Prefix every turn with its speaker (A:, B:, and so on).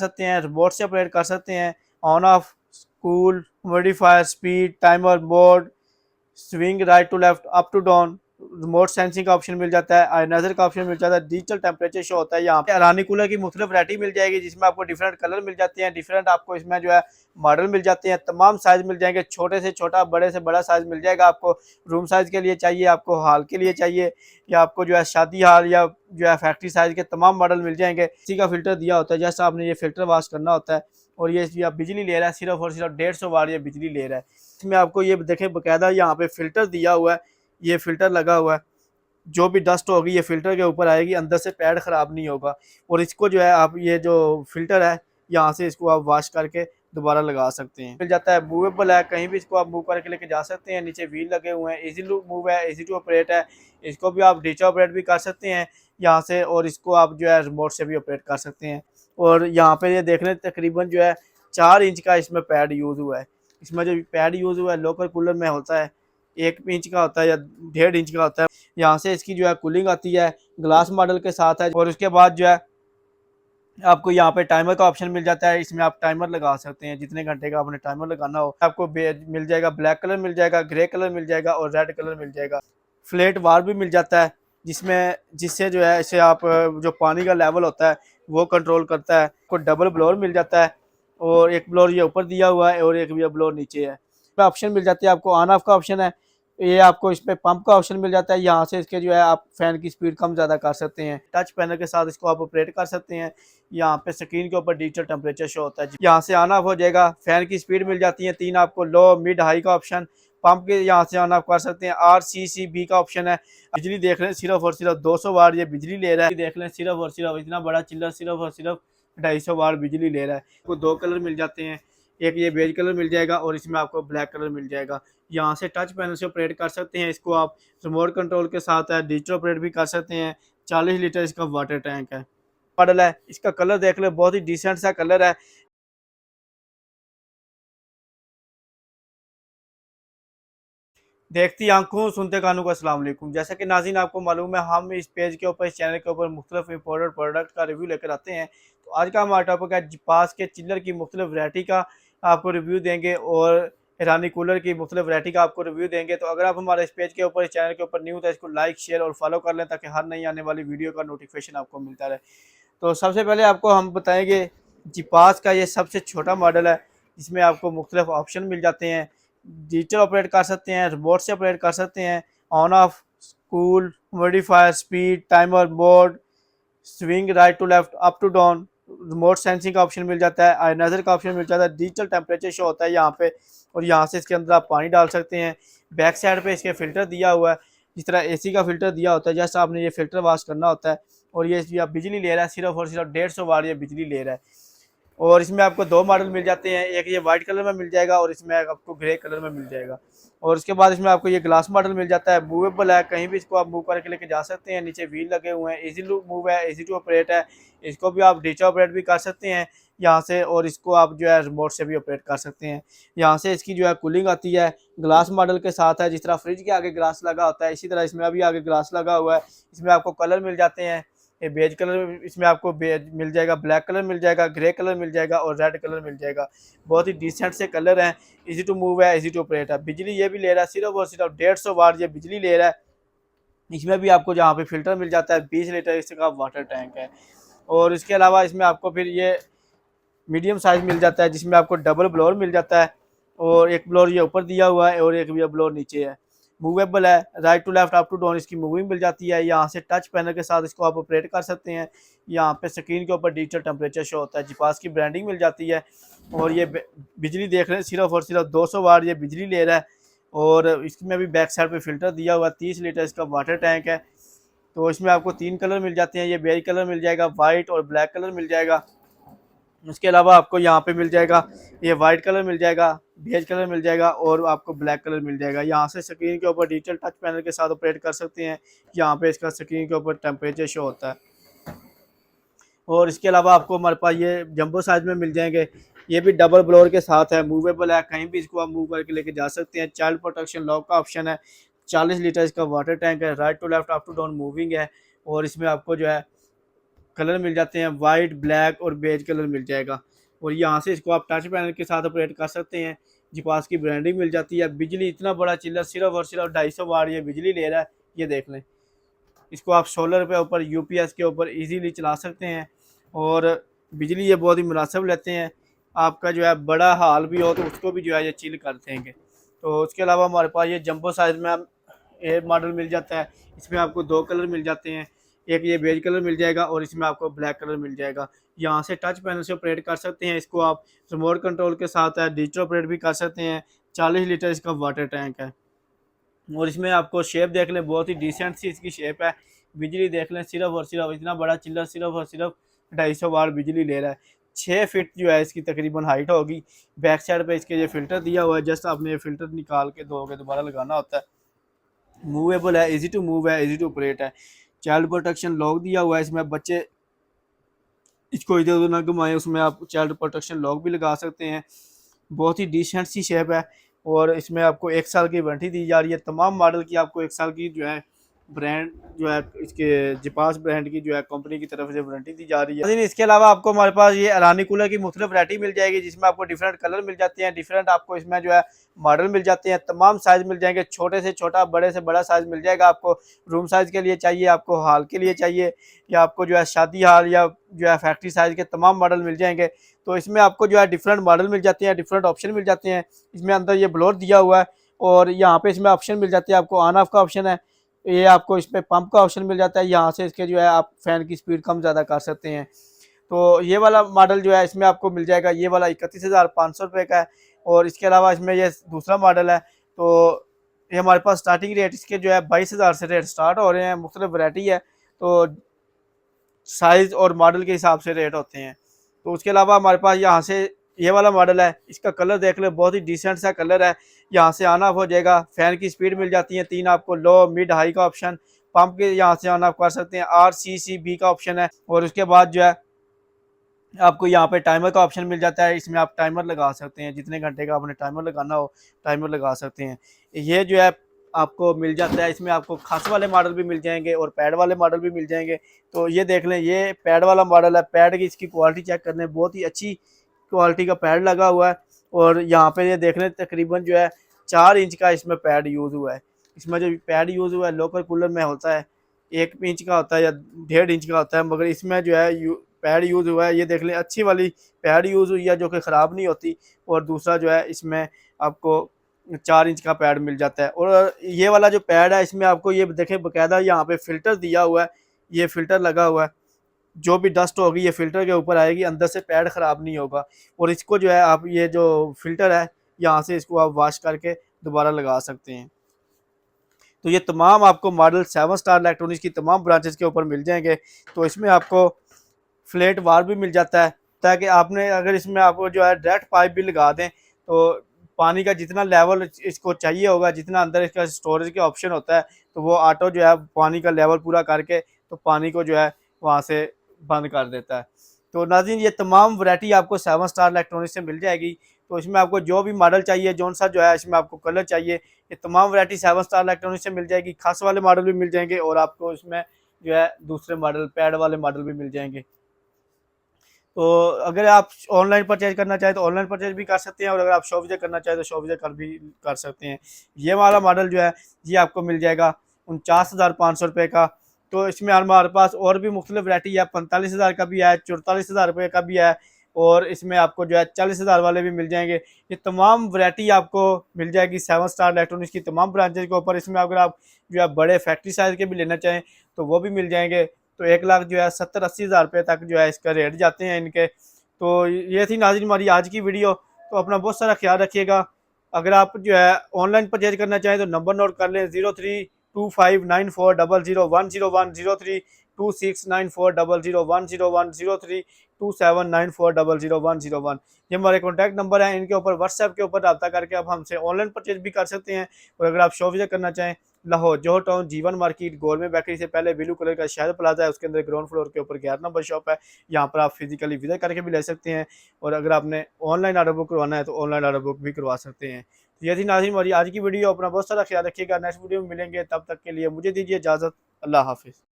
A: सकते हैं, रिमोट से ऑपरेट कर सकते हैं। On off, cool, modifier, speed, timer, board, swing right to left, up to down, remote sensing का ऑप्शन मिल जाता है, आयनाइजर का ऑप्शन मिल जाता है, डिजिटल टेम्परेचर शो होता है। यहाँ पे अरानी कूलर की मुख्तलिफ वैरायटी मिल जाएगी, जिसमें आपको डिफरेंट कलर मिल जाते हैं, डिफरेंट आपको इसमें जो है मॉडल मिल जाते हैं, तमाम साइज मिल जाएंगे, छोटे से छोटा, बड़े से बड़ा साइज मिल जाएगा। आपको रूम साइज के लिए चाहिए, आपको हॉल के लिए चाहिए, या आपको जो है शादी हॉल या जो है फैक्ट्री साइज के तमाम मॉडल मिल जाएंगे। इसी का फिल्टर दिया होता है, जैसा आपने ये फिल्टर वॉश करना होता है। और ये आप बिजली ले रहा है, सिर्फ और सिर्फ 150 वाट ये बिजली ले रहा है। इसमें आपको ये देखें बकायदा यहाँ पे फिल्टर दिया हुआ है, ये फिल्टर लगा हुआ है, जो भी डस्ट होगी ये फिल्टर के ऊपर आएगी, अंदर से पैड ख़राब नहीं होगा। और इसको जो है आप ये जो फिल्टर है यहाँ से इसको आप वॉश करके दोबारा लगा सकते हैं, मिल जाता है। मूवेबल है, कहीं भी इसको आप मूव करके लेके जा सकते हैं। नीचे व्हील लगे हुए हैं, इजी टू मूव है, इजी टू ऑपरेट है। इसको भी आप डिजिटल ऑपरेट भी कर सकते हैं यहाँ से, और इसको आप जो है रिमोट से भी ऑपरेट कर सकते हैं। और यहाँ पे ये देख लें तकरीबन जो है 4 इंच का इसमें पैड यूज़ हुआ है। इसमें जो पैड यूज़ हुआ है लोकल कूलर में होता है 1 इंच का होता है या 1.5 इंच का होता है। यहाँ से इसकी जो है कूलिंग आती है, ग्लास मॉडल के साथ है। और उसके बाद जो है आपको यहाँ पे टाइमर का ऑप्शन मिल जाता है, इसमें आप टाइमर लगा सकते हैं, जितने घंटे का आपने टाइमर लगाना हो। आपको मिल जाएगा ब्लैक कलर मिल जाएगा, ग्रे कलर मिल जाएगा और रेड कलर मिल जाएगा। फ्लैट वार भी मिल जाता है, जिससे जो है इसे आप जो पानी का लेवल होता है वो कंट्रोल करता है। आपको डबल ब्लोअर मिल जाता है, और एक ब्लोअर ये ऊपर दिया हुआ है और एक ये ब्लोअर नीचे है। ऑप्शन मिल जाती है आपको, ऑन ऑफ का ऑप्शन है, ये आपको इस पे पंप का ऑप्शन मिल जाता है। यहाँ से इसके जो है आप फैन की स्पीड कम ज़्यादा कर सकते हैं। टच पैनल के साथ इसको आप ऑपरेट कर सकते हैं। यहाँ पे स्क्रीन के ऊपर डिजिटल टेम्परेचर शो होता है, यहाँ से ऑन ऑफ हो जाएगा। फैन की स्पीड मिल जाती है 3 आपको, लो, मिड, हाई का ऑप्शन। पंप के यहाँ से ऑन ऑफ कर सकते हैं। RCCB का ऑप्शन है। बिजली देख लें सिर्फ और सिर्फ 200 वाट ये बिजली ले रहा है। देख लें सिर्फ और सिर्फ इतना बड़ा चिल्लर सिर्फ और सिर्फ 250 वाट बिजली ले रहा है। आपको 2 कलर मिल जाते हैं, एक ये बेज कलर मिल जाएगा और इसमें आपको ब्लैक कलर मिल जाएगा। यहाँ से टच पैनल से ऑपरेट कर सकते हैं। इसको आप रिमोट कंट्रोल के साथ है, डिजिटल ऑपरेट भी कर सकते हैं। 40 लीटर इसका वाटर टैंक है। मॉडल है, इसका कलर देख ले, बहुत ही डिसेंट सा कलर है। देखती आंखों सुनते कानों को अस्सलाम वालेकुम। जैसा कि नाज़रीन आपको मालूम है, हम इस पेज के ऊपर, इस चैनल के ऊपर मुख्तलिफ इंपोर्टेड प्रोडक्ट का रिव्यू लेकर आते हैं। तो आज का हमारा टॉपिक है पास के चिल्लर की मुख्तलिफ वैरायटी का आपको रिव्यू देंगे, और ईरानी कूलर की मुख्तलिफ वैरायटी का आपको रिव्यू देंगे। तो अगर आप हमारे इस पेज के ऊपर, इस चैनल के ऊपर न्यू, तो इसको लाइक, शेयर और फॉलो कर लें, ताकि हर नई आने वाली वीडियो का नोटिफिकेशन आपको मिलता रहे। तो सबसे पहले आपको हम बताएंगे पास का ये सबसे छोटा मॉडल है, जिसमें आपको मुख्तलिफ ऑप्शन मिल जाते हैं। डिजिटल ऑपरेट कर सकते हैं, रिमोट से ऑपरेट कर सकते हैं। On off, cool, modifier, speed, timer, board, swing right to left, up to down, remote sensing का ऑप्शन मिल जाता है, आयनाइजर का ऑप्शन मिल जाता है, डिजिटल टेम्परेचर शो होता है यहाँ पे। और यहाँ से इसके अंदर आप पानी डाल सकते हैं। बैक साइड पे इसके फिल्टर दिया हुआ है, जिस तरह AC का फिल्टर दिया होता है, जैसा आपने ये फिल्टर वॉश करना होता है। और ये आप बिजली ले रहा है, सिर्फ और सिर्फ 150 वाट ये बिजली ले रहा है। और इसमें आपको 2 मॉडल मिल जाते हैं, एक ये वाइट कलर में मिल जाएगा और इसमें आपको ग्रे कलर में मिल जाएगा। और उसके बाद इसमें आपको ये ग्लास मॉडल मिल जाता है, मूवेबल है, कहीं भी इसको आप मूव करके लेके जा सकते हैं। नीचे व्हील लगे हुए हैं, इजी टू मूव है, इजी टू ऑपरेट है। इसको भी आप डिजिटल ऑपरेट भी कर सकते हैं यहाँ से, और इसको आप जो है रिमोट से भी ऑपरेट कर सकते हैं। यहाँ से इसकी जो है कूलिंग आती है, ग्लास मॉडल के साथ है। जिस तरह फ्रिज के आगे ग्लास लगा होता है, इसी तरह इसमें अभी आगे ग्लास लगा हुआ है। इसमें आपको कलर मिल जाते हैं, ये बेज कलर, इसमें आपको बेज मिल जाएगा, ब्लैक कलर मिल जाएगा, ग्रे कलर मिल जाएगा और रेड कलर मिल जाएगा। बहुत ही डिसेंट से कलर हैं, इजी टू मूव है, इजी टू ऑपरेट है। बिजली ये भी ले रहा है, सिर्फ और सिर्फ 150 वाट ये बिजली ले रहा है। इसमें भी आपको जहाँ पे फिल्टर मिल जाता है, 20 लीटर इसका वाटर टैंक है। और इसके अलावा इसमें आपको फिर ये मीडियम साइज मिल जाता है, जिसमें आपको डबल ब्लोअर मिल जाता है, और एक ब्लोअर ये ऊपर दिया हुआ है और एक ये ब्लोअर नीचे है। मूवेबल है, right to left, up to down इसकी मूविंग मिल जाती है। यहाँ से टच पैनल के साथ इसको आप ऑपरेट कर सकते हैं। यहाँ पे स्क्रीन के ऊपर डिजिटल टेम्परेचर शो होता है, जिपास की ब्रांडिंग मिल जाती है। और ये बिजली देख रहे हैं, सिर्फ और सिर्फ 200 वाट ये बिजली ले रहा है। और इसमें भी बैक साइड पे फिल्टर दिया हुआ है, 30 लीटर इसका वाटर टैंक है। तो इसमें आपको 3 कलर मिल जाते हैं, ये बेज कलर मिल जाएगा, वाइट और ब्लैक कलर मिल जाएगा। उसके अलावा आपको यहाँ पे मिल जाएगा, ये वाइट कलर मिल जाएगा, बेज कलर मिल जाएगा और आपको ब्लैक कलर मिल जाएगा। यहाँ से स्क्रीन के ऊपर डिजिटल टच पैनल के साथ ऑपरेट कर सकते हैं। यहाँ पे इसका स्क्रीन के ऊपर टेम्परेचर शो होता है। और इसके अलावा आपको हमारे पास ये जंबो साइज में मिल जाएंगे, ये भी डबल ब्लोअर के साथ है, मूवेबल है, कहीं भी इसको आप मूव करके लेके जा सकते हैं। चाइल्ड प्रोटेक्शन लॉक का ऑप्शन है, 40 लीटर इसका वाटर टैंक है, right to left, up to down moving है। और इसमें आपको जो है कलर मिल जाते हैं, वाइट, ब्लैक और बेज कलर मिल जाएगा। और यहाँ से इसको आप टच पैनल के साथ ऑपरेट कर सकते हैं। जीपास की ब्रांडिंग मिल जाती है। बिजली, इतना बड़ा चिल्लर सिर्फ और सिर्फ 250 वाट ये बिजली ले रहा है, ये देख लें। इसको आप सोलर पे ऊपर, यूपीएस के ऊपर इजीली चला सकते हैं और बिजली ये बहुत ही मुनासिब लेते हैं। आपका जो है बड़ा हाल भी हो तो उसको भी जो है ये चिल कर देंगे। तो उसके अलावा हमारे पास ये जंबो साइज़ में ये मॉडल मिल जाता है। इसमें आपको 2 कलर मिल जाते हैं, एक ये बेज कलर मिल जाएगा और इसमें आपको ब्लैक कलर मिल जाएगा। यहाँ से टच पैनल से ऑपरेट कर सकते हैं। इसको आप रिमोट कंट्रोल के साथ है डिजिटल ऑपरेट भी कर सकते हैं। 40 लीटर इसका वाटर टैंक है और इसमें आपको शेप देख लें, बहुत ही डिसेंट सी इसकी शेप है। बिजली देख लें, सिर्फ और सिर्फ इतना बड़ा चिल्लर सिर्फ और सिर्फ 250 वाट बिजली ले रहा है। 6 फीट जो है इसकी तकरीबन हाइट होगी। बैक साइड पे इसके ये फिल्टर दिया हुआ है, जस्ट आपने ये फिल्टर निकाल के दोगे दोबारा लगाना होता है। मूवेबल है, इजी टू मूव है, इजी टू ऑपरेट है। चाइल्ड प्रोटेक्शन लॉक दिया हुआ है, इसमें बच्चे इसको इधर उधर ना घुमाएं, उसमें आप चाइल्ड प्रोटेक्शन लॉक भी लगा सकते हैं। बहुत ही डिसेंट सी शेप है और इसमें आपको 1 साल की वारंटी दी जा रही है। तमाम मॉडल की आपको 1 साल की जो है ब्रांड जो है इसके जिपास ब्रांड की जो है कंपनी की तरफ से वारंटी दी जा रही है। लेकिन इसके अलावा आपको हमारे पास ये अरानी कूलर की मुख्तलिफ वैरायटी मिल जाएगी, जिसमें आपको डिफरेंट कलर मिल जाते हैं, डिफरेंट आपको इसमें जो है मॉडल मिल जाते हैं। तमाम साइज़ मिल जाएंगे, छोटे से छोटा, बड़े से बड़ा साइज़ मिल जाएगा। आपको रूम साइज़ के लिए चाहिए, आपको हॉल के लिए चाहिए, या आपको जो है शादी हॉल या जो है फैक्ट्री साइज़ के तमाम मॉडल मिल जाएंगे। तो इसमें आपको जो है डिफरेंट मॉडल मिल जाते हैं, डिफरेंट ऑप्शन मिल जाते हैं। इसमें अंदर ये ब्लोअर दिया हुआ है और यहाँ पे इसमें ऑप्शन मिल जाते हैं। आपको ऑन ऑफ का ऑप्शन है, ये आपको इसमें पंप का ऑप्शन मिल जाता है। यहाँ से इसके जो है आप फैन की स्पीड कम ज़्यादा कर सकते हैं। तो ये वाला मॉडल जो है इसमें आपको मिल जाएगा, ये वाला 31,500 रुपये का है। और इसके अलावा इसमें ये दूसरा मॉडल है, तो ये हमारे पास स्टार्टिंग रेट इसके जो है 22,000 से रेट स्टार्ट हो रहे हैं। मुख्तलिफ वैरायटी है, तो साइज़ और मॉडल के हिसाब से रेट होते हैं। तो उसके अलावा हमारे पास यहाँ से ये वाला मॉडल है, इसका कलर देख ले, बहुत ही डिसेंट सा कलर है। यहाँ से ऑन ऑफ हो जाएगा, फैन की स्पीड मिल जाती है 3 आपको, लो, मिड, हाई का ऑप्शन। पंप के यहाँ से ऑन ऑफ कर सकते हैं, RCCB का ऑप्शन है। और उसके बाद जो है आपको यहाँ पे टाइमर का ऑप्शन मिल जाता है। इसमें आप टाइमर लगा सकते हैं, जितने घंटे का आपने टाइमर लगाना हो टाइमर लगा सकते हैं। ये जो है आपको मिल जाता है। इसमें आपको खास वाले मॉडल भी मिल जाएंगे और पैड वाले मॉडल भी मिल जाएंगे। तो ये देख लें, ये पैड वाला मॉडल है। पैड की इसकी क्वालिटी चेक करने, बहुत ही अच्छी क्वालिटी का पैड लगा हुआ है। और यहाँ पे ये देख लें, तकरीबन जो है 4 इंच का इसमें पैड यूज़ हुआ है। इसमें जो पैड यूज़ हुआ है लोकल कूलर में होता है 1 इंच का होता है या 1.5 इंच का होता है, मगर इसमें जो है पैड यूज़ हुआ है। ये देख लें, अच्छी वाली पैड यूज़ हुई है जो कि ख़राब नहीं होती। और दूसरा जो है इसमें आपको 4 इंच का पैड मिल जाता है। और ये वाला जो पैड है इसमें आपको ये देखें बाकायदा यहाँ पे फ़िल्टर दिया हुआ है, ये फ़िल्टर लगा हुआ है। जो भी डस्ट होगी ये फ़िल्टर के ऊपर आएगी, अंदर से पैड ख़राब नहीं होगा। और इसको जो है आप ये जो फ़िल्टर है यहाँ से इसको आप वॉश करके दोबारा लगा सकते हैं। तो ये तमाम आपको मॉडल 7 स्टार इलेक्ट्रॉनिक्स की तमाम ब्रांचेस के ऊपर मिल जाएंगे। तो इसमें आपको फ्लैट वार भी मिल जाता है, ताकि आपने अगर इसमें आपको जो है डायरेक्ट पाइप भी लगा दें तो पानी का जितना लेवल इसको चाहिए होगा, जितना अंदर इसका स्टोरेज का ऑप्शन होता है, तो वो ऑटो जो है पानी का लेवल पूरा करके तो पानी को जो है वहाँ से बंद कर देता है। तो नाज़रीन, ये तमाम वैरायटी आपको 7 स्टार इलेक्ट्रॉनिक्स से मिल जाएगी। तो इसमें आपको जो भी मॉडल चाहिए, जौन सा जो है इसमें आपको कलर चाहिए, ये तमाम वैरायटी 7 स्टार इलेक्ट्रॉनिक्स से मिल जाएगी। खास वाले मॉडल भी मिल जाएंगे और आपको इसमें जो है दूसरे मॉडल, पैड वाले मॉडल भी मिल जाएंगे। तो अगर आप ऑनलाइन परचेज करना चाहें तो ऑनलाइन परचेज भी कर सकते हैं, और अगर आप शॉप विजिट करना चाहें तो शॉप विजिट कर सकते हैं। ये वाला मॉडल जो है ये आपको मिल जाएगा 49,500 रुपये का। तो इसमें हमारे पास और भी मुख्तलिफ वैरायटी है, 45,000 का भी है, 44,000 रुपये का भी है, और इसमें आपको जो है 40,000 वाले भी मिल जाएंगे। ये तमाम वैरायटी आपको मिल जाएगी 7 स्टार इलेक्ट्रॉनिक्स की तमाम ब्रांचेज के ऊपर। इसमें अगर आप जो है बड़े फैक्ट्री साइज़ के भी लेना चाहें तो वो भी मिल जाएंगे। तो 1 लाख जो है 70-80 हज़ार रुपये तक जो है इसका रेट जाते हैं इनके। तो ये थी नाज़रीन हमारी आज की वीडियो। तो अपना बहुत सारा ख्याल रखिएगा। अगर आप जो है ऑनलाइन परचेज करना चाहें तो नंबर नोट कर लें, 032594001001, 032694001001, 032794001001। ये हमारे कॉन्टैक्ट नंबर हैं। इनके ऊपर व्हाट्सएप के ऊपर रब्ता करके आप हमसे ऑनलाइन परचेज भी कर सकते हैं। और अगर आप शॉप विजिट करना चाहें, लाहौर जोहर टाउन जीवन मार्केट गोलमे बेकरी से पहले ब्लू कलर का शहर प्लाजा है, उसके अंदर ग्राउंड फ्लोर के ऊपर 11 नंबर शॉप है। यहाँ पर आप फिजिकली विजिट करके भी ले सकते हैं, और अगर आपने ऑनलाइन ऑर्डर बुक करवाना है तो ऑनलाइन ऑर्डर बुक भी करवा सकते हैं। तो ये थी नाज़रीन हमारी आज की वीडियो। अपना बहुत सारा ख्याल रखिएगा। नेक्स्ट वीडियो में मिलेंगे, तब तक के लिए मुझे दीजिए इजाज़त। अल्लाह हाफिज़।